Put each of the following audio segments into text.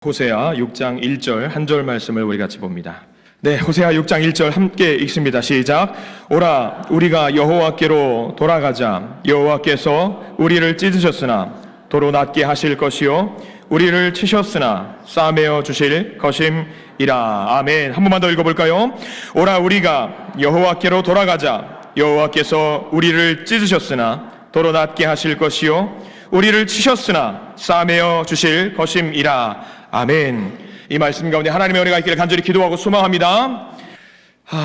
호세아 6장 1절 한 절 말씀을 우리 같이 봅니다. 네, 호세아 6장 1절 함께 읽습니다. 시작. 오라, 우리가 여호와께로 돌아가자. 여호와께서 우리를 찢으셨으나 도로 낫게 하실 것이요 우리를 치셨으나 싸매어 주실 것임이라. 아멘. 한 번만 더 읽어볼까요? 오라, 우리가 여호와께로 돌아가자. 여호와께서 우리를 찢으셨으나 도로 낫게 하실 것이요 우리를 치셨으나 싸매어 주실 것임이라. 아멘. 이 말씀 가운데 하나님의 은혜가 있기를 간절히 기도하고 소망합니다.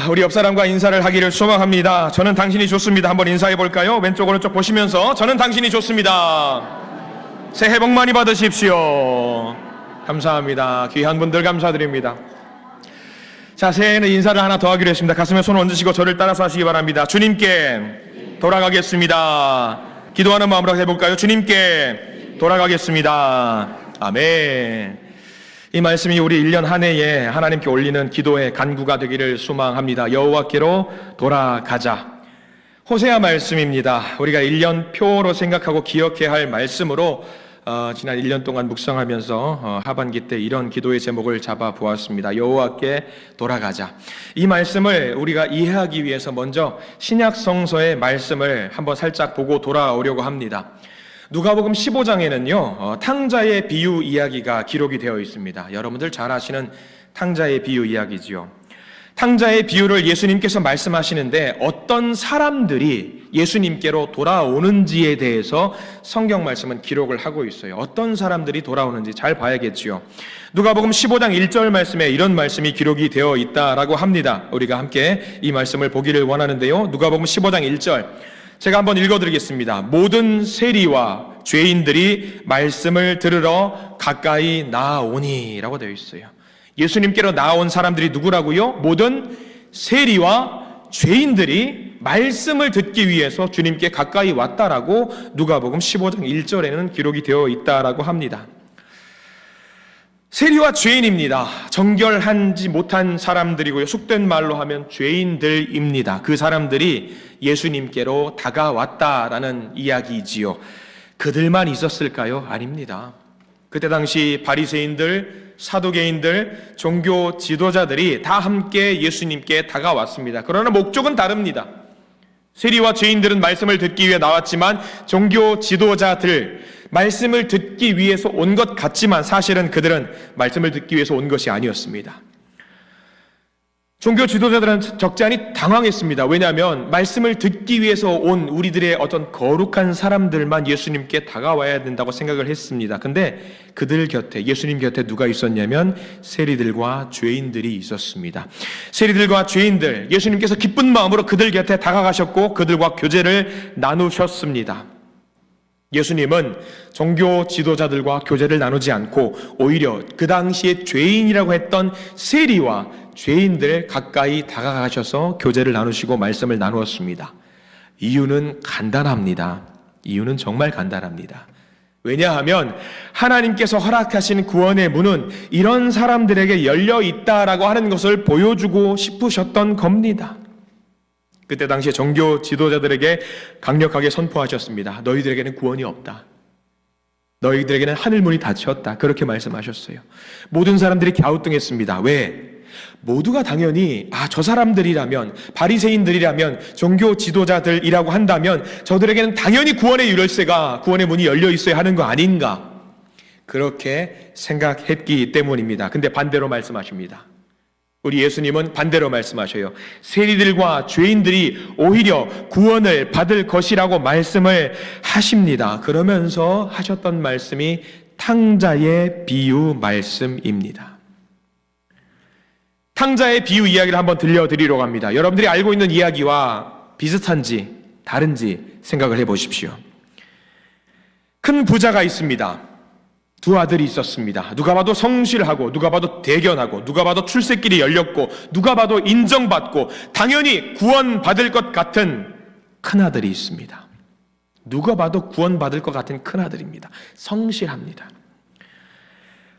우리 옆 사람과 인사를 하기를 소망합니다. 저는 당신이 좋습니다. 한번 인사해 볼까요? 왼쪽 오른쪽 보시면서 저는 당신이 좋습니다. 새해 복 많이 받으십시오. 감사합니다. 귀한 분들 감사드립니다. 자, 새해에는 인사를 하나 더 하기로 했습니다. 가슴에 손 얹으시고 저를 따라서 하시기 바랍니다. 주님께 돌아가겠습니다. 기도하는 마음으로 해볼까요? 주님께 돌아가겠습니다. 아멘. 이 말씀이 우리 1년 한 해에 하나님께 올리는 기도의 간구가 되기를 소망합니다. 여호와께로 돌아가자. 호세아 말씀입니다. 우리가 1년 표로 생각하고 기억해야 할 말씀으로 지난 1년 동안 묵상하면서 하반기 때 이런 기도의 제목을 잡아보았습니다. 여호와께 돌아가자. 이 말씀을 우리가 이해하기 위해서 먼저 신약 성서의 말씀을 한번 살짝 보고 돌아오려고 합니다. 누가복음 15장에는요 탕자의 비유 이야기가 기록이 되어 있습니다. 여러분들 잘 아시는 탕자의 비유 이야기지요. 탕자의 비유를 예수님께서 말씀하시는데 어떤 사람들이 예수님께로 돌아오는지에 대해서 성경 말씀은 기록을 하고 있어요. 어떤 사람들이 돌아오는지 잘 봐야겠지요. 누가복음 15장 1절 말씀에 이런 말씀이 기록이 되어 있다라고 합니다. 우리가 함께 이 말씀을 보기를 원하는데요. 누가복음 15장 1절 제가 한번 읽어드리겠습니다. 모든 세리와 죄인들이 말씀을 들으러 가까이 나오니 라고 되어 있어요. 예수님께로 나온 사람들이 누구라고요? 모든 세리와 죄인들이 말씀을 듣기 위해서 주님께 가까이 왔다라고 누가복음 15장 1절에는 기록이 되어 있다라고 합니다. 세리와 죄인입니다. 정결하지 못한 사람들이고요. 속된 말로 하면 죄인들입니다. 그 사람들이 예수님께로 다가왔다라는 이야기이지요. 그들만 있었을까요? 아닙니다. 그때 당시 바리새인들, 사두개인들, 종교 지도자들이 다 함께 예수님께 다가왔습니다. 그러나 목적은 다릅니다. 세리와 죄인들은 말씀을 듣기 위해 나왔지만 종교 지도자들 말씀을 듣기 위해서 온 것 같지만 사실은 그들은 말씀을 듣기 위해서 온 것이 아니었습니다. 종교 지도자들은 적지 않이 당황했습니다. 왜냐하면 말씀을 듣기 위해서 온 우리들의 어떤 거룩한 사람들만 예수님께 다가와야 된다고 생각을 했습니다. 근데 그들 곁에, 예수님 곁에 누가 있었냐면 세리들과 죄인들이 있었습니다. 세리들과 죄인들, 예수님께서 기쁜 마음으로 그들 곁에 다가가셨고 그들과 교제를 나누셨습니다. 예수님은 종교 지도자들과 교제를 나누지 않고 오히려 그 당시에 죄인이라고 했던 세리와 죄인들 가까이 다가가셔서 교제를 나누시고 말씀을 나누었습니다. 이유는 간단합니다. 이유는 정말 간단합니다. 왜냐하면 하나님께서 허락하신 구원의 문은 이런 사람들에게 열려 있다라고 하는 것을 보여주고 싶으셨던 겁니다. 그때 당시에 종교 지도자들에게 강력하게 선포하셨습니다. 너희들에게는 구원이 없다. 너희들에게는 하늘문이 닫혔다. 그렇게 말씀하셨어요. 모든 사람들이 갸우뚱했습니다. 왜? 모두가 당연히 저 사람들이라면, 바리새인들이라면, 종교 지도자들이라고 한다면 저들에게는 당연히 구원의 유월세가, 구원의 문이 열려 있어야 하는 거 아닌가, 그렇게 생각했기 때문입니다. 근데 반대로 말씀하십니다. 우리 예수님은 반대로 말씀하셔요. 세리들과 죄인들이 오히려 구원을 받을 것이라고 말씀을 하십니다. 그러면서 하셨던 말씀이 탕자의 비유 말씀입니다. 탕자의 비유 이야기를 한번 들려드리려고 합니다. 여러분들이 알고 있는 이야기와 비슷한지 다른지 생각을 해보십시오. 큰 부자가 있습니다. 두 아들이 있었습니다. 누가 봐도 성실하고, 누가 봐도 대견하고, 누가 봐도 출세길이 열렸고, 누가 봐도 인정받고 당연히 구원받을 것 같은 큰아들이 있습니다. 누가 봐도 구원받을 것 같은 큰아들입니다. 성실합니다.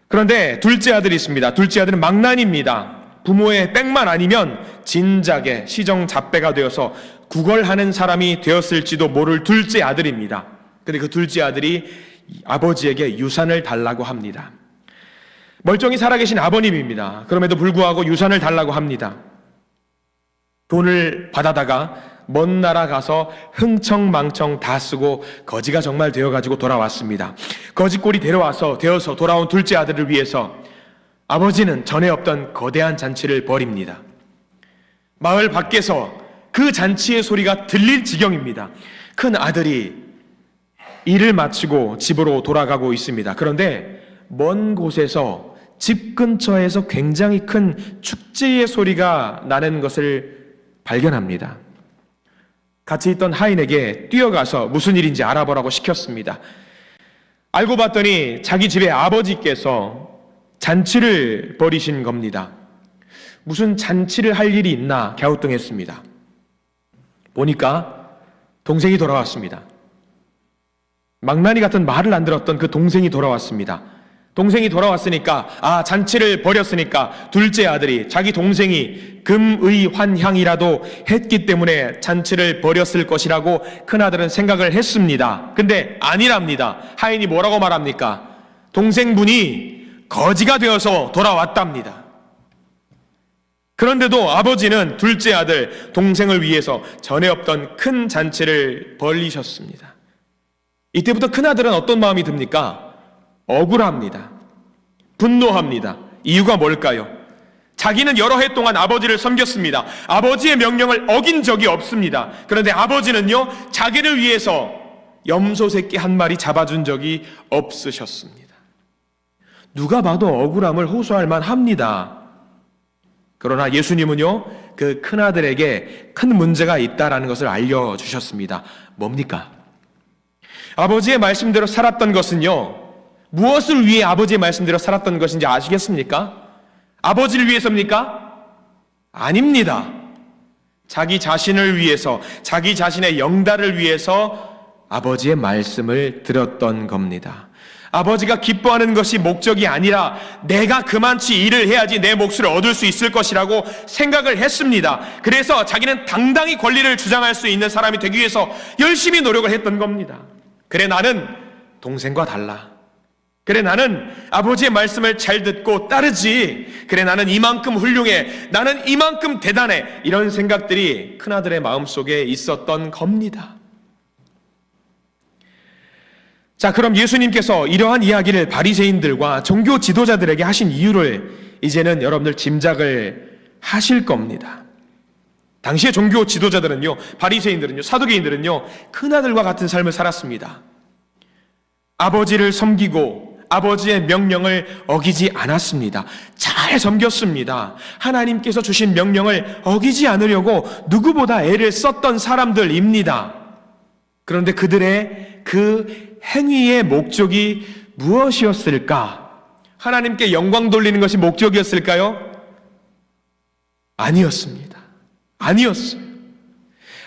그런데 둘째 아들이 있습니다. 둘째 아들은 망난입니다. 부모의 빽만 아니면 진작에 시정잡배가 되어서 구걸하는 사람이 되었을지도 모를 둘째 아들입니다. 그런데 그 둘째 아들이 아버지에게 유산을 달라고 합니다. 멀쩡히 살아계신 아버님입니다. 그럼에도 불구하고 유산을 달라고 합니다. 돈을 받아다가 먼 나라 가서 흥청망청 다 쓰고 거지가 정말 되어가지고 돌아왔습니다. 거지꼴이 되어서 돌아온 둘째 아들을 위해서 아버지는 전에 없던 거대한 잔치를 벌입니다. 마을 밖에서 그 잔치의 소리가 들릴 지경입니다. 큰 아들이 일을 마치고 집으로 돌아가고 있습니다. 그런데 먼 곳에서 집 근처에서 굉장히 큰 축제의 소리가 나는 것을 발견합니다. 같이 있던 하인에게 뛰어가서 무슨 일인지 알아보라고 시켰습니다. 알고 봤더니 자기 집의 아버지께서 잔치를 벌이신 겁니다. 무슨 잔치를 할 일이 있나 갸우뚱했습니다. 보니까 동생이 돌아왔습니다. 망나니 같은 말을 안 들었던 그 동생이 돌아왔습니다. 동생이 돌아왔으니까, 잔치를 벌였으니까 둘째 아들이 자기 동생이 금의환향이라도 했기 때문에 잔치를 벌였을 것이라고 큰아들은 생각을 했습니다. 근데 아니랍니다. 하인이 뭐라고 말합니까? 동생분이 거지가 되어서 돌아왔답니다. 그런데도 아버지는 둘째 아들, 동생을 위해서 전에 없던 큰 잔치를 벌이셨습니다. 이때부터 큰아들은 어떤 마음이 듭니까? 억울합니다. 분노합니다. 이유가 뭘까요? 자기는 여러 해 동안 아버지를 섬겼습니다. 아버지의 명령을 어긴 적이 없습니다. 그런데 아버지는요, 자기를 위해서 염소 새끼 한 마리 잡아준 적이 없으셨습니다. 누가 봐도 억울함을 호소할 만합니다. 그러나 예수님은요, 그 큰아들에게 큰 문제가 있다라는 것을 알려주셨습니다. 뭡니까? 아버지의 말씀대로 살았던 것은요, 무엇을 위해 아버지의 말씀대로 살았던 것인지 아시겠습니까? 아버지를 위해서입니까? 아닙니다. 자기 자신을 위해서, 자기 자신의 영달을 위해서 아버지의 말씀을 들었던 겁니다. 아버지가 기뻐하는 것이 목적이 아니라 내가 그만치 일을 해야지 내 몫을 얻을 수 있을 것이라고 생각을 했습니다. 그래서 자기는 당당히 권리를 주장할 수 있는 사람이 되기 위해서 열심히 노력을 했던 겁니다. 그래, 나는 동생과 달라. 그래, 나는 아버지의 말씀을 잘 듣고 따르지. 그래, 나는 이만큼 훌륭해. 나는 이만큼 대단해. 이런 생각들이 큰아들의 마음속에 있었던 겁니다. 자, 그럼 예수님께서 이러한 이야기를 바리새인들과 종교 지도자들에게 하신 이유를 이제는 여러분들 짐작을 하실 겁니다. 당시의 종교 지도자들은요, 바리새인들은요, 사두개인들은요, 큰아들과 같은 삶을 살았습니다. 아버지를 섬기고 아버지의 명령을 어기지 않았습니다. 잘 섬겼습니다. 하나님께서 주신 명령을 어기지 않으려고 누구보다 애를 썼던 사람들입니다. 그런데 그들의 그 행위의 목적이 무엇이었을까? 하나님께 영광 돌리는 것이 목적이었을까요? 아니었습니다. 아니었어요.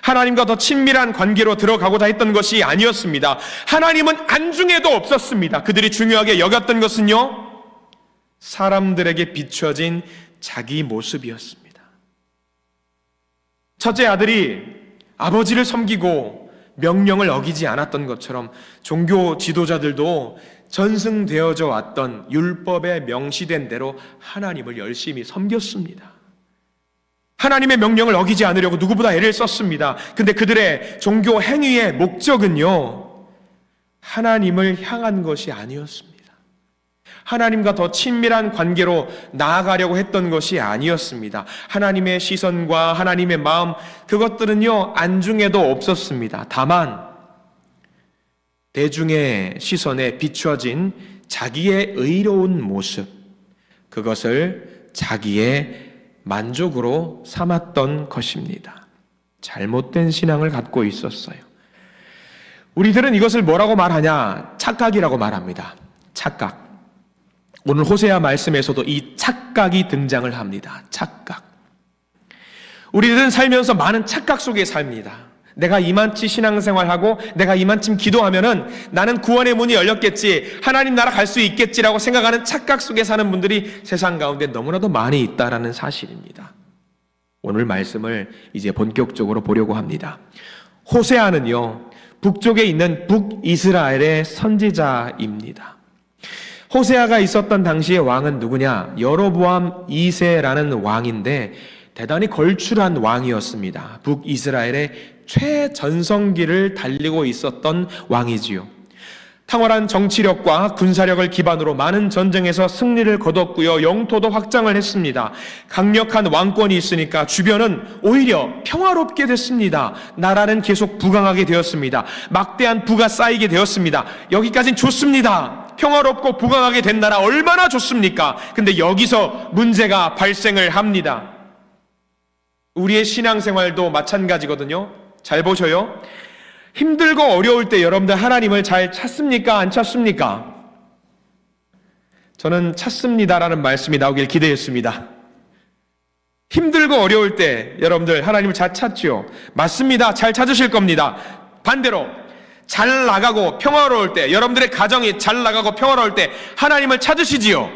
하나님과 더 친밀한 관계로 들어가고자 했던 것이 아니었습니다. 하나님은 안중에도 없었습니다. 그들이 중요하게 여겼던 것은요, 사람들에게 비춰진 자기 모습이었습니다. 첫째 아들이 아버지를 섬기고 명령을 어기지 않았던 것처럼 종교 지도자들도 전승되어져 왔던 율법에 명시된 대로 하나님을 열심히 섬겼습니다. 하나님의 명령을 어기지 않으려고 누구보다 애를 썼습니다. 근데 그들의 종교 행위의 목적은요, 하나님을 향한 것이 아니었습니다. 하나님과 더 친밀한 관계로 나아가려고 했던 것이 아니었습니다. 하나님의 시선과 하나님의 마음, 그것들은요, 안중에도 없었습니다. 다만 대중의 시선에 비춰진 자기의 의로운 모습, 그것을 자기의 만족으로 삼았던 것입니다. 잘못된 신앙을 갖고 있었어요. 우리들은 이것을 뭐라고 말하냐? 착각이라고 말합니다. 착각. 오늘 호세아 말씀에서도 이 착각이 등장을 합니다. 착각. 우리들은 살면서 많은 착각 속에 삽니다. 내가 이만치 신앙생활하고 내가 이만큼 기도하면은 나는 구원의 문이 열렸겠지, 하나님 나라 갈 수 있겠지라고 생각하는 착각 속에 사는 분들이 세상 가운데 너무나도 많이 있다라는 사실입니다. 오늘 말씀을 이제 본격적으로 보려고 합니다. 호세아는요, 북쪽에 있는 북이스라엘의 선지자입니다. 호세아가 있었던 당시의 왕은 누구냐? 여로보암 2세라는 왕인데 대단히 걸출한 왕이었습니다. 북이스라엘의 최전성기를 달리고 있었던 왕이지요. 탁월한 정치력과 군사력을 기반으로 많은 전쟁에서 승리를 거뒀고요. 영토도 확장을 했습니다. 강력한 왕권이 있으니까 주변은 오히려 평화롭게 됐습니다. 나라는 계속 부강하게 되었습니다. 막대한 부가 쌓이게 되었습니다. 여기까지는 좋습니다. 평화롭고 부강하게 된 나라 얼마나 좋습니까? 근데 여기서 문제가 발생을 합니다. 우리의 신앙생활도 마찬가지거든요. 잘 보셔요. 힘들고 어려울 때 여러분들 하나님을 잘 찾습니까? 안 찾습니까? 저는 찾습니다라는 말씀이 나오길 기대했습니다. 힘들고 어려울 때 여러분들 하나님을 잘 찾죠? 맞습니다. 잘 찾으실 겁니다. 반대로 잘 나가고 평화로울 때, 여러분들의 가정이 잘 나가고 평화로울 때 하나님을 찾으시지요?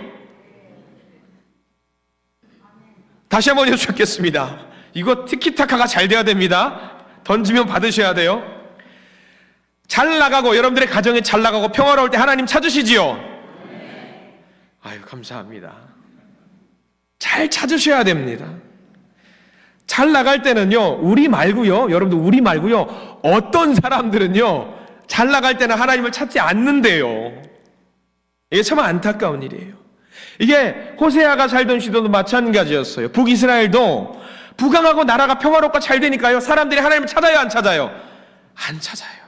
다시 한번 여쭙겠습니다. 이거 티키타카가 잘 돼야 됩니다. 던지면 받으셔야 돼요. 잘 나가고 여러분들의 가정이 잘 나가고 평화로울 때 하나님 찾으시지요? 아유, 감사합니다. 잘 찾으셔야 됩니다. 잘 나갈 때는요, 우리 말고요, 여러분들 우리 말고요, 어떤 사람들은요, 잘 나갈 때는 하나님을 찾지 않는데요. 이게 참 안타까운 일이에요. 이게 호세아가 살던 시대도 마찬가지였어요. 북이스라엘도 부강하고 나라가 평화롭고 잘 되니까요, 사람들이 하나님을 찾아요, 안 찾아요? 안 찾아요.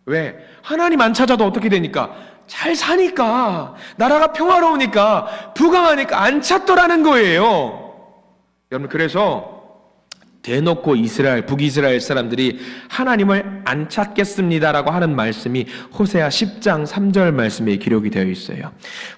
왜? 하나님 안 찾아도 어떻게 되니까? 잘 사니까, 나라가 평화로우니까, 부강하니까 안 찾더라는 거예요. 여러분, 그래서 대놓고 북이스라엘 사람들이 하나님을 안 찾겠습니다라고 하는 말씀이 호세아 10장 3절 말씀에 기록이 되어 있어요.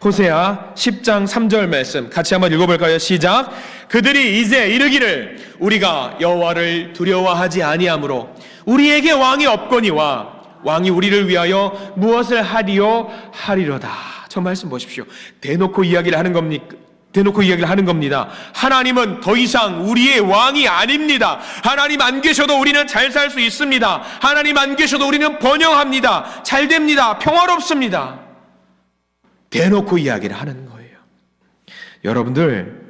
호세아 10장 3절 말씀 같이 한번 읽어볼까요? 시작. 그들이 이제 이르기를 우리가 여호와를 두려워하지 아니하므로 우리에게 왕이 없거니와 왕이 우리를 위하여 무엇을 하리요? 하리로다. 저 말씀 보십시오. 대놓고 이야기를 하는 겁니다. 하나님은 더 이상 우리의 왕이 아닙니다. 하나님 안 계셔도 우리는 잘 살 수 있습니다. 하나님 안 계셔도 우리는 번영합니다. 잘 됩니다. 평화롭습니다. 대놓고 이야기를 하는 거예요. 여러분들,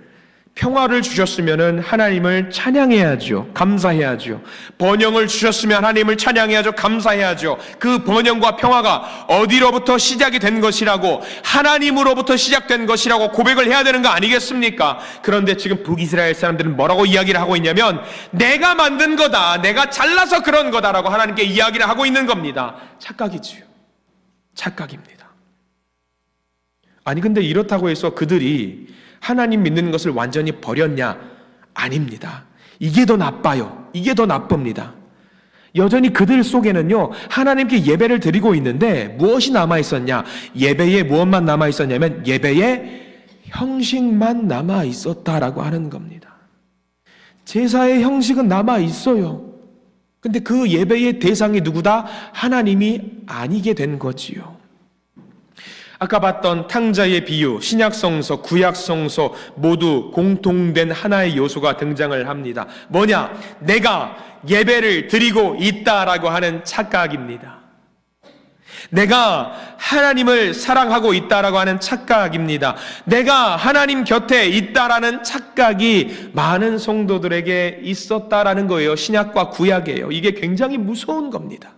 평화를 주셨으면 하나님을 찬양해야죠. 감사해야죠. 번영을 주셨으면 하나님을 찬양해야죠. 감사해야죠. 그 번영과 평화가 어디로부터 시작이 된 것이라고, 하나님으로부터 시작된 것이라고 고백을 해야 되는 거 아니겠습니까? 그런데 지금 북이스라엘 사람들은 뭐라고 이야기를 하고 있냐면, 내가 만든 거다, 내가 잘나서 그런 거다라고 하나님께 이야기를 하고 있는 겁니다. 착각이지요. 착각입니다. 아니, 근데 이렇다고 해서 그들이 하나님 믿는 것을 완전히 버렸냐? 아닙니다. 이게 더 나빠요. 이게 더 나쁩니다. 여전히 그들 속에는요, 하나님께 예배를 드리고 있는데 무엇이 남아있었냐? 예배에 무엇만 남아있었냐면 예배의 형식만 남아있었다라고 하는 겁니다. 제사의 형식은 남아있어요. 근데 그 예배의 대상이 누구다? 하나님이 아니게 된 거지요. 아까 봤던 탕자의 비유, 신약성서, 구약성서 모두 공통된 하나의 요소가 등장을 합니다. 뭐냐? 내가 예배를 드리고 있다라고 하는 착각입니다. 내가 하나님을 사랑하고 있다라고 하는 착각입니다. 내가 하나님 곁에 있다라는 착각이 많은 성도들에게 있었다라는 거예요. 신약과 구약이에요. 이게 굉장히 무서운 겁니다.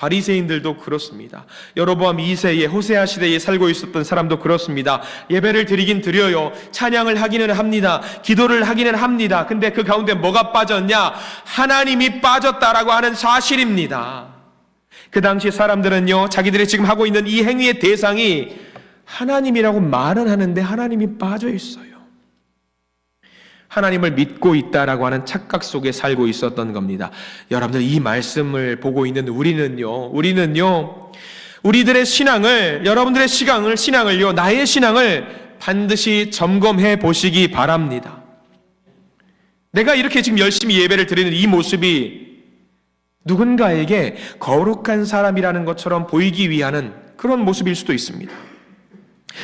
바리새인들도 그렇습니다. 여로보암 2세의 호세아 시대에 살고 있었던 사람도 그렇습니다. 예배를 드리긴 드려요. 찬양을 하기는 합니다. 기도를 하기는 합니다. 근데 그 가운데 뭐가 빠졌냐? 하나님이 빠졌다라고 하는 사실입니다. 그 당시 사람들은요, 자기들이 지금 하고 있는 이 행위의 대상이 하나님이라고 말은 하는데 하나님이 빠져 있어요. 하나님을 믿고 있다라고 하는 착각 속에 살고 있었던 겁니다. 여러분들, 이 말씀을 보고 있는 우리는요, 우리들의 신앙을, 여러분들의 신앙을요, 나의 신앙을 반드시 점검해 보시기 바랍니다. 내가 이렇게 지금 열심히 예배를 드리는 이 모습이 누군가에게 거룩한 사람이라는 것처럼 보이기 위한 그런 모습일 수도 있습니다.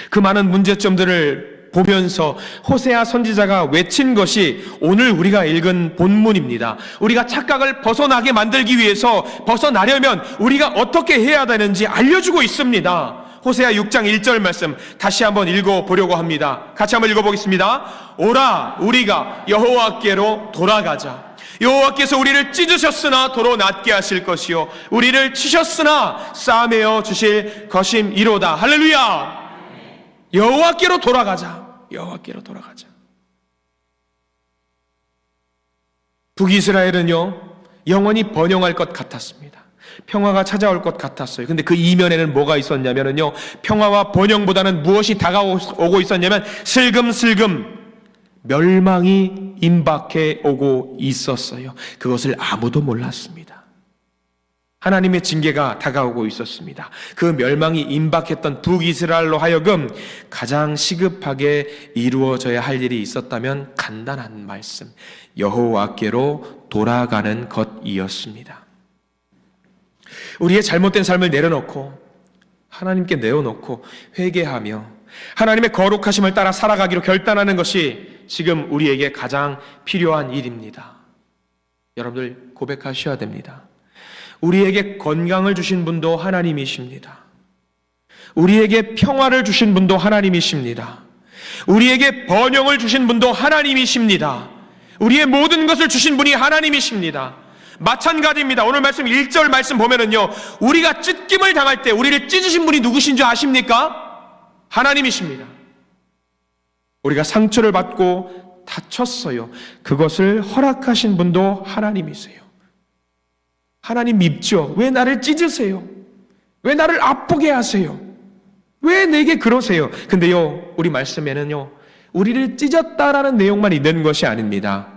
그 많은 문제점들을 보면서 호세아 선지자가 외친 것이 오늘 우리가 읽은 본문입니다. 우리가 착각을 벗어나게 만들기 위해서, 벗어나려면 우리가 어떻게 해야 되는지 알려주고 있습니다. 호세아 6장 1절 말씀 다시 한번 읽어보려고 합니다. 같이 한번 읽어보겠습니다. 오라 우리가 여호와께로 돌아가자. 여호와께서 우리를 찢으셨으나 도로 낫게 하실 것이요 우리를 치셨으나 싸매어 주실 것임이로다. 할렐루야. 여호와께로 돌아가자. 여호와께로 돌아가자. 북이스라엘은요 영원히 번영할 것 같았습니다. 평화가 찾아올 것 같았어요. 근데 그 이면에는 뭐가 있었냐면요 평화와 번영보다는 무엇이 다가오고 있었냐면 슬금슬금 멸망이 임박해 오고 있었어요. 그것을 아무도 몰랐습니다. 하나님의 징계가 다가오고 있었습니다. 그 멸망이 임박했던 북이스라엘로 하여금 가장 시급하게 이루어져야 할 일이 있었다면 간단한 말씀, 여호와께로 돌아가는 것이었습니다. 우리의 잘못된 삶을 내려놓고 하나님께 내어놓고 회개하며 하나님의 거룩하심을 따라 살아가기로 결단하는 것이 지금 우리에게 가장 필요한 일입니다. 여러분들 고백하셔야 됩니다. 우리에게 건강을 주신 분도 하나님이십니다. 우리에게 평화를 주신 분도 하나님이십니다. 우리에게 번영을 주신 분도 하나님이십니다. 우리의 모든 것을 주신 분이 하나님이십니다. 마찬가지입니다. 오늘 말씀 1절 말씀 보면은요 우리가 찢김을 당할 때 우리를 찢으신 분이 누구신 줄 아십니까? 하나님이십니다. 우리가 상처를 받고 다쳤어요. 그것을 허락하신 분도 하나님이세요. 하나님 밉죠. 왜 나를 찢으세요? 왜 나를 아프게 하세요? 왜 내게 그러세요? 근데요 우리 말씀에는요 우리를 찢었다라는 내용만 있는 것이 아닙니다.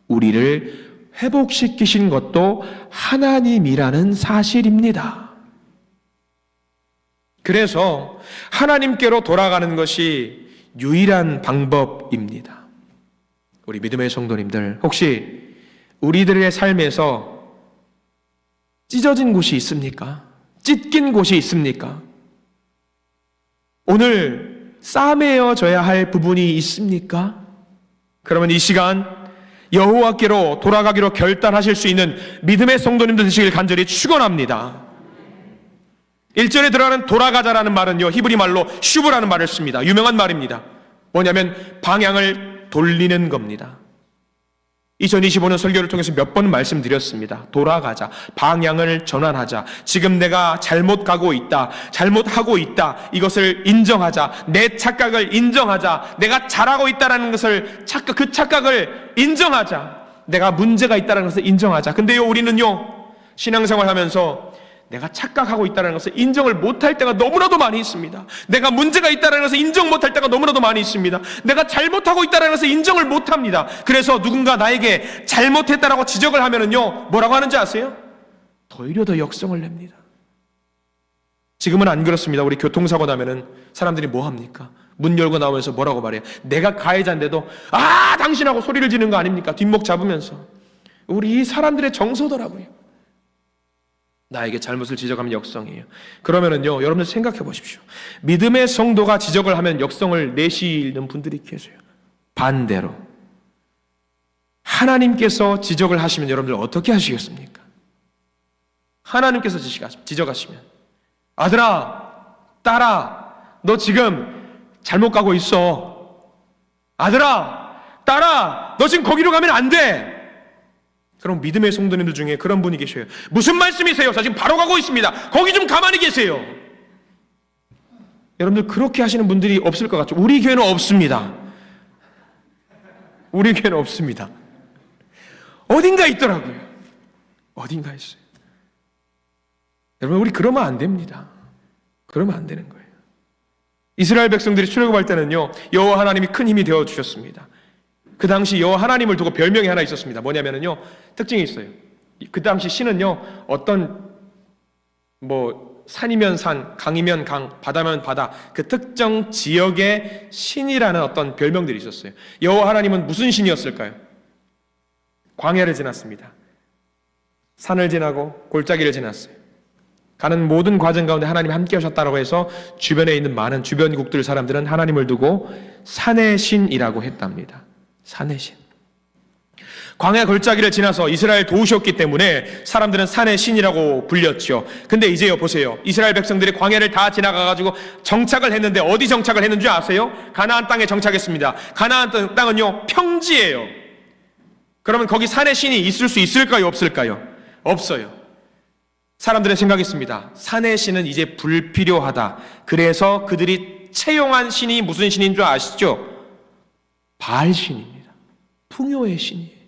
우리를 회복시키신 것도 하나님이라는 사실입니다. 그래서 하나님께로 돌아가는 것이 유일한 방법입니다. 우리 믿음의 성도님들, 혹시 우리들의 삶에서 찢어진 곳이 있습니까? 찢긴 곳이 있습니까? 오늘 싸매어져야 할 부분이 있습니까? 그러면 이 시간 여호와께로 돌아가기로 결단하실 수 있는 믿음의 성도님들 되시길 간절히 축원합니다. 1절에 들어가는 돌아가자라는 말은요 히브리 말로 슈브라는 말을 씁니다. 유명한 말입니다. 뭐냐면 방향을 돌리는 겁니다. 2025년 설교를 통해서 몇 번 말씀드렸습니다. 돌아가자, 방향을 전환하자, 지금 내가 잘못 가고 있다, 잘못하고 있다, 이것을 인정하자, 내 착각을 인정하자, 내가 잘하고 있다는 것을 그 착각을 인정하자, 내가 문제가 있다는 것을 인정하자. 근데요 우리는요 신앙생활 하면서 내가 착각하고 있다는 것을 인정을 못할 때가 너무나도 많이 있습니다. 내가 문제가 있다는 것을 인정 못할 때가 너무나도 많이 있습니다. 내가 잘못하고 있다는 것을 인정을 못합니다. 그래서 누군가 나에게 잘못했다라고 지적을 하면은요 뭐라고 하는지 아세요? 오히려 더 역성을 냅니다. 지금은 안 그렇습니다. 우리 교통사고 나면은 사람들이 뭐 합니까? 문 열고 나오면서 뭐라고 말해요? 내가 가해자인데도 당신하고 소리를 지르는 거 아닙니까? 뒷목 잡으면서. 우리 사람들의 정서더라고요. 나에게 잘못을 지적하면 역성이에요. 그러면은요 여러분들 생각해 보십시오. 믿음의 성도가 지적을 하면 역성을 내시는 분들이 계세요. 반대로 하나님께서 지적을 하시면 여러분들 어떻게 하시겠습니까? 하나님께서 지적하시면 아들아, 딸아, 너 지금 잘못 가고 있어. 아들아, 딸아, 너 지금 거기로 가면 안 돼. 그럼 믿음의 성도님들 중에 그런 분이 계셔요. 무슨 말씀이세요? 저 지금 바로 가고 있습니다. 거기 좀 가만히 계세요. 여러분들 그렇게 하시는 분들이 없을 것 같죠? 우리 교회는 없습니다. 우리 교회는 없습니다. 어딘가 있더라고요. 어딘가 있어요. 여러분 우리 그러면 안 됩니다. 그러면 안 되는 거예요. 이스라엘 백성들이 출애굽할 때는요 여호와 하나님이 큰 힘이 되어 주셨습니다. 그 당시 여호와 하나님을 두고 별명이 하나 있었습니다. 뭐냐면은요 특징이 있어요. 그 당시 신은요 어떤 산이면 산, 강이면 강, 바다면 바다, 그 특정 지역의 신이라는 어떤 별명들이 있었어요. 여호와 하나님은 무슨 신이었을까요? 광야를 지났습니다. 산을 지나고 골짜기를 지났어요. 가는 모든 과정 가운데 하나님이 함께 하셨다고 해서 주변에 있는 많은 주변국들 사람들은 하나님을 두고 산의 신이라고 했답니다. 산의 신. 광야 골짜기를 지나서 이스라엘 도우셨기 때문에 사람들은 산의 신이라고 불렸죠. 근데 이제요, 보세요. 이스라엘 백성들이 광야를 다 지나가가지고 정착을 했는데 어디 정착을 했는지 아세요? 가나안 땅에 정착했습니다. 가나안 땅은요, 평지예요. 그러면 거기 산의 신이 있을 수 있을까요? 없을까요? 없어요. 사람들은 생각했습니다. 산의 신은 이제 불필요하다. 그래서 그들이 채용한 신이 무슨 신인 줄 아시죠? 바알 신입니다. 풍요의 신이에요.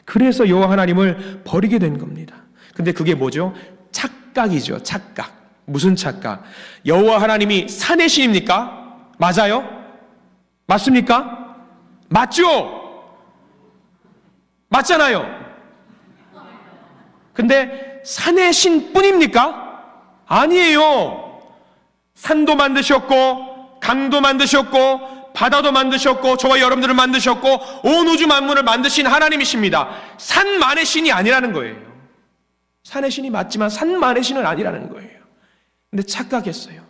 그래서 여호와 하나님을 버리게 된 겁니다. 근데 그게 뭐죠? 착각이죠. 착각. 무슨 착각? 여호와 하나님이 산의 신입니까? 맞아요? 맞습니까? 맞죠? 맞잖아요. 근데 산의 신뿐입니까? 아니에요. 산도 만드셨고 강도 만드셨고 바다도 만드셨고 저와 여러분들을 만드셨고 온 우주 만물을 만드신 하나님이십니다. 산만의 신이 아니라는 거예요. 산의 신이 맞지만 산만의 신은 아니라는 거예요. 근데 착각했어요.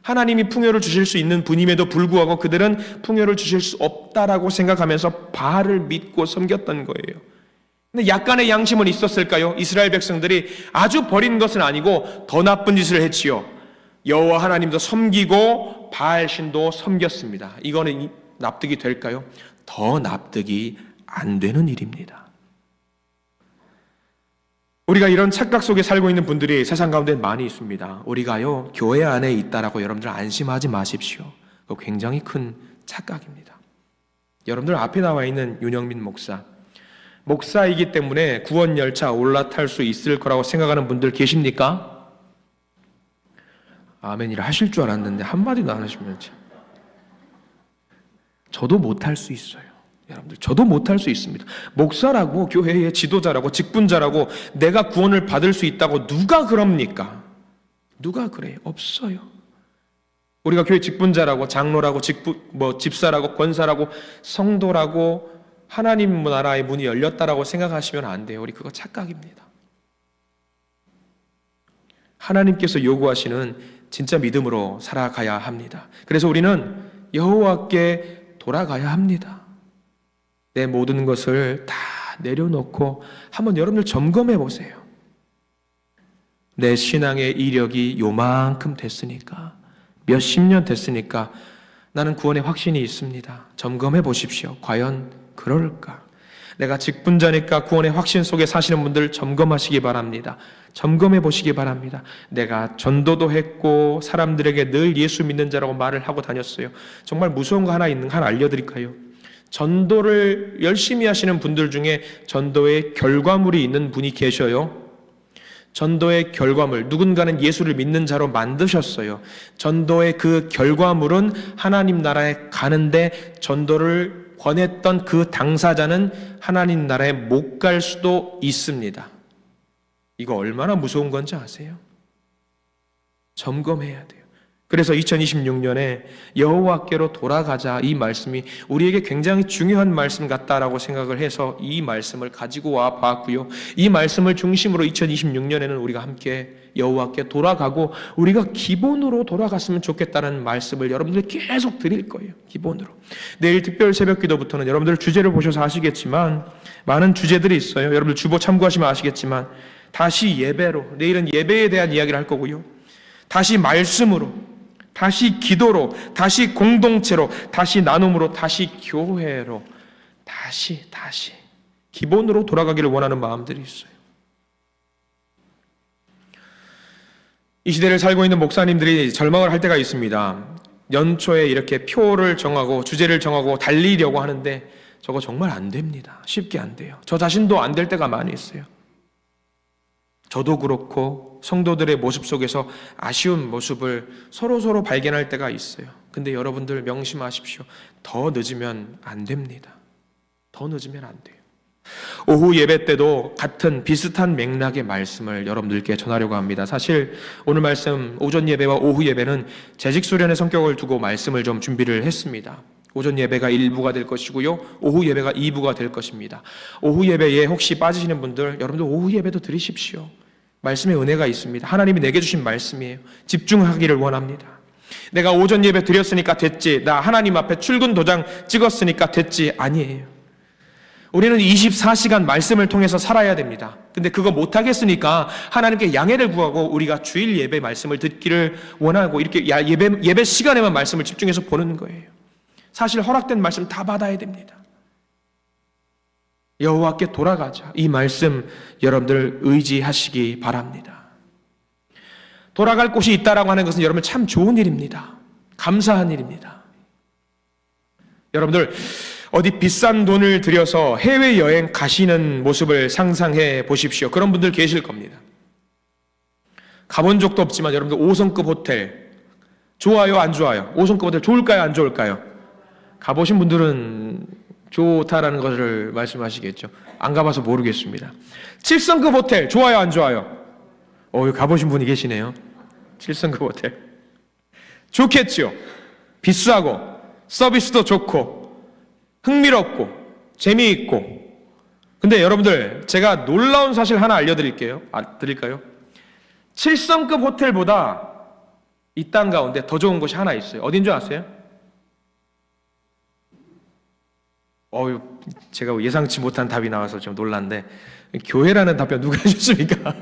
하나님이 풍요를 주실 수 있는 분임에도 불구하고 그들은 풍요를 주실 수 없다라고 생각하면서 바알을 믿고 섬겼던 거예요. 근데 약간의 양심은 있었을까요? 이스라엘 백성들이 아주 버린 것은 아니고 더 나쁜 짓을 했지요. 여호와 하나님도 섬기고 바알 신도 섬겼습니다. 이거는 납득이 될까요? 더 납득이 안 되는 일입니다. 우리가 이런 착각 속에 살고 있는 분들이 세상 가운데 많이 있습니다. 우리가요, 교회 안에 있다라고 여러분들 안심하지 마십시오. 그거 굉장히 큰 착각입니다. 여러분들 앞에 나와 있는 윤영민 목사이기 때문에 구원 열차 올라탈 수 있을 거라고 생각하는 분들 계십니까? 아멘이라 하실 줄 알았는데 한마디도 안 하시면 저도 못할 수 있어요. 여러분들, 저도 못할 수 있습니다. 목사라고, 교회의 지도자라고, 직분자라고 내가 구원을 받을 수 있다고 누가 그럽니까? 누가 그래요? 없어요. 우리가 교회 직분자라고, 장로라고, 집사라고, 권사라고, 성도라고 하나님 나라의 문이 열렸다라고 생각하시면 안 돼요. 우리 그거 착각입니다. 하나님께서 요구하시는 진짜 믿음으로 살아가야 합니다. 그래서 우리는 여호와께 돌아가야 합니다. 내 모든 것을 다 내려놓고 한번 여러분들 점검해 보세요. 내 신앙의 이력이 요만큼 됐으니까, 몇십 년 됐으니까 나는 구원의 확신이 있습니다. 점검해 보십시오. 과연 그럴까? 내가 직분자니까 구원의 확신 속에 사시는 분들 점검하시기 바랍니다. 점검해 보시기 바랍니다. 내가 전도도 했고 사람들에게 늘 예수 믿는 자라고 말을 하고 다녔어요. 정말 무서운 거 하나 알려드릴까요? 전도를 열심히 하시는 분들 중에 전도의 결과물이 있는 분이 계셔요. 전도의 결과물, 누군가는 예수를 믿는 자로 만드셨어요. 전도의 그 결과물은 하나님 나라에 가는데 전도를 권했던 그 당사자는 하나님 나라에 못 갈 수도 있습니다. 이거 얼마나 무서운 건지 아세요? 점검해야 돼요. 그래서 2026년에 여호와께로 돌아가자, 이 말씀이 우리에게 굉장히 중요한 말씀 같다라고 생각을 해서 이 말씀을 가지고 와 봤고요. 이 말씀을 중심으로 2026년에는 우리가 함께 여호와께 돌아가고 우리가 기본으로 돌아갔으면 좋겠다는 말씀을 여러분들이 계속 드릴 거예요. 기본으로. 내일 특별 새벽 기도부터는 여러분들 주제를 보셔서 아시겠지만 많은 주제들이 있어요. 여러분들 주보 참고하시면 아시겠지만 다시 예배로, 내일은 예배에 대한 이야기를 할 거고요. 다시 말씀으로, 다시 기도로, 다시 공동체로, 다시 나눔으로, 다시 교회로, 다시 기본으로 돌아가기를 원하는 마음들이 있어요. 이 시대를 살고 있는 목사님들이 절망을 할 때가 있습니다. 연초에 이렇게 표를 정하고 주제를 정하고 달리려고 하는데 저거 정말 안 됩니다. 쉽게 안 돼요. 저 자신도 안 될 때가 많이 있어요. 저도 그렇고 성도들의 모습 속에서 아쉬운 모습을 서로 발견할 때가 있어요. 근데 여러분들 명심하십시오. 더 늦으면 안 됩니다. 더 늦으면 안 돼요. 오후 예배 때도 같은 비슷한 맥락의 말씀을 여러분들께 전하려고 합니다. 사실 오늘 말씀 오전 예배와 오후 예배는 재직 수련의 성격을 두고 말씀을 좀 준비를 했습니다. 오전 예배가 1부가 될 것이고요. 오후 예배가 2부가 될 것입니다. 오후 예배에 혹시 빠지시는 분들, 여러분들 오후 예배도 드리십시오. 말씀의 은혜가 있습니다. 하나님이 내게 주신 말씀이에요. 집중하기를 원합니다. 내가 오전 예배 드렸으니까 됐지, 나 하나님 앞에 출근 도장 찍었으니까 됐지, 아니에요. 우리는 24시간 말씀을 통해서 살아야 됩니다. 근데 그거 못하겠으니까 하나님께 양해를 구하고 우리가 주일 예배 말씀을 듣기를 원하고 이렇게 예배 시간에만 말씀을 집중해서 보는 거예요. 사실 허락된 말씀 다 받아야 됩니다. 여호와께 돌아가자. 이 말씀 여러분들 의지하시기 바랍니다. 돌아갈 곳이 있다라고 하는 것은 여러분 참 좋은 일입니다. 감사한 일입니다. 여러분들 어디 비싼 돈을 들여서 해외여행 가시는 모습을 상상해 보십시오. 그런 분들 계실 겁니다. 가본 적도 없지만 여러분들 5성급 호텔 좋아요, 안 좋아요? 5성급 호텔 좋을까요, 안 좋을까요? 가보신 분들은 좋다라는 것을 말씀하시겠죠. 안 가봐서 모르겠습니다. 7성급 호텔 좋아요, 안 좋아요? 가보신 분이 계시네요. 7성급 호텔 좋겠죠. 비싸고 서비스도 좋고 흥미롭고 재미있고. 근데 여러분들 제가 놀라운 사실 하나 알려드릴게요. 드릴까요? 7성급 호텔보다 이 땅 가운데 더 좋은 곳이 하나 있어요. 어딘 줄 아세요? 제가 예상치 못한 답이 나와서 좀 놀랐는데, 교회라는 답변 누가 해주십니까?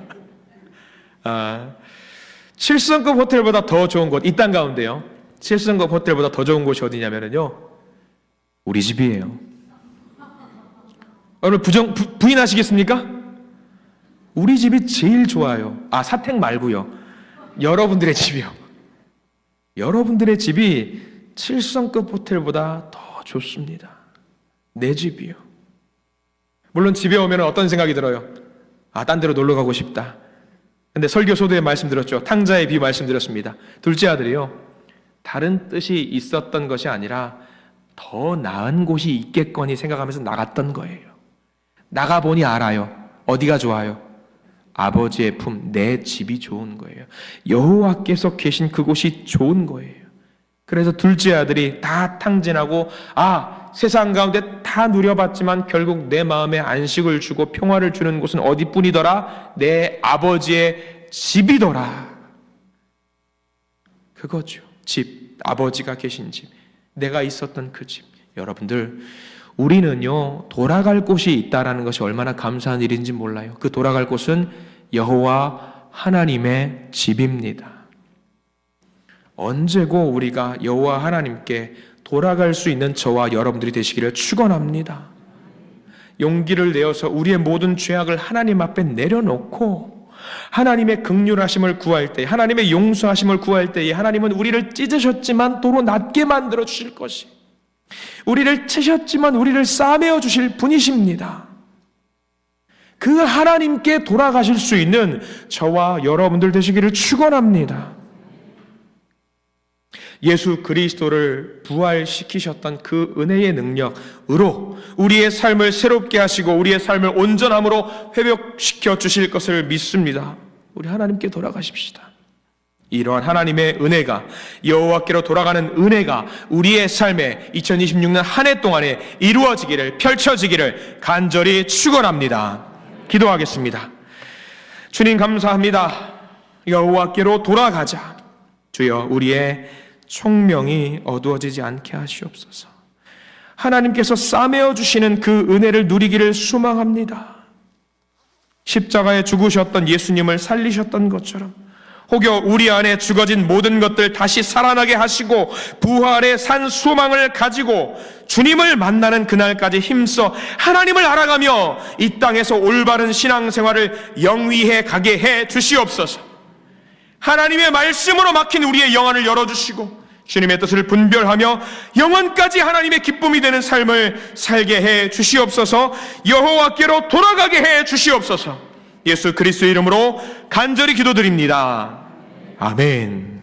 7성급 호텔보다 더 좋은 곳, 이 땅 가운데요. 7성급 호텔보다 더 좋은 곳이 어디냐면요, 우리 집이에요. 여러분 부인하시겠습니까? 우리 집이 제일 좋아요. 사택 말고요. 여러분들의 집이요. 여러분들의 집이 7성급 호텔보다 더 좋습니다. 내 집이요. 물론 집에 오면 어떤 생각이 들어요? 딴 데로 놀러 가고 싶다. 근데 설교 소도에 말씀드렸죠. 탕자의 비 말씀드렸습니다. 둘째 아들이요, 다른 뜻이 있었던 것이 아니라 더 나은 곳이 있겠거니 생각하면서 나갔던 거예요. 나가보니 알아요. 어디가 좋아요? 아버지의 품, 내 집이 좋은 거예요. 여호와께서 계신 그곳이 좋은 거예요. 그래서 둘째 아들이 다 탕진하고 세상 가운데 다 누려봤지만 결국 내 마음에 안식을 주고 평화를 주는 곳은 어디뿐이더라? 내 아버지의 집이더라. 그거죠. 집, 아버지가 계신 집, 내가 있었던 그 집. 여러분들, 우리는요 돌아갈 곳이 있다라는 것이 얼마나 감사한 일인지 몰라요. 그 돌아갈 곳은 여호와 하나님의 집입니다. 언제고 우리가 여호와 하나님께 돌아갈 수 있는 저와 여러분들이 되시기를 축원합니다. 용기를 내어서 우리의 모든 죄악을 하나님 앞에 내려놓고 하나님의 긍휼하심을 구할 때, 하나님의 용서하심을 구할 때에 하나님은 우리를 찢으셨지만 도로 낮게 만들어 주실 것이, 우리를 치셨지만 우리를 싸매어 주실 분이십니다. 그 하나님께 돌아가실 수 있는 저와 여러분들 되시기를 축원합니다. 예수 그리스도를 부활시키셨던 그 은혜의 능력으로 우리의 삶을 새롭게 하시고 우리의 삶을 온전함으로 회복시켜 주실 것을 믿습니다. 우리 하나님께 돌아가십시다. 이러한 하나님의 은혜가, 여호와께로 돌아가는 은혜가 우리의 삶에 2026년 한 해 동안에 이루어지기를, 펼쳐지기를 간절히 축원합니다. 기도하겠습니다. 주님 감사합니다. 여호와께로 돌아가자. 주여, 우리의 총명이 어두워지지 않게 하시옵소서. 하나님께서 싸매어 주시는 그 은혜를 누리기를 소망합니다. 십자가에 죽으셨던 예수님을 살리셨던 것처럼 혹여 우리 안에 죽어진 모든 것들 다시 살아나게 하시고 부활의 산 소망을 가지고 주님을 만나는 그날까지 힘써 하나님을 알아가며 이 땅에서 올바른 신앙생활을 영위해 가게 해 주시옵소서. 하나님의 말씀으로 막힌 우리의 영안을 열어주시고 주님의 뜻을 분별하며 영원까지 하나님의 기쁨이 되는 삶을 살게 해 주시옵소서. 여호와께로 돌아가게 해 주시옵소서. 예수 그리스도의 이름으로 간절히 기도드립니다. 아멘.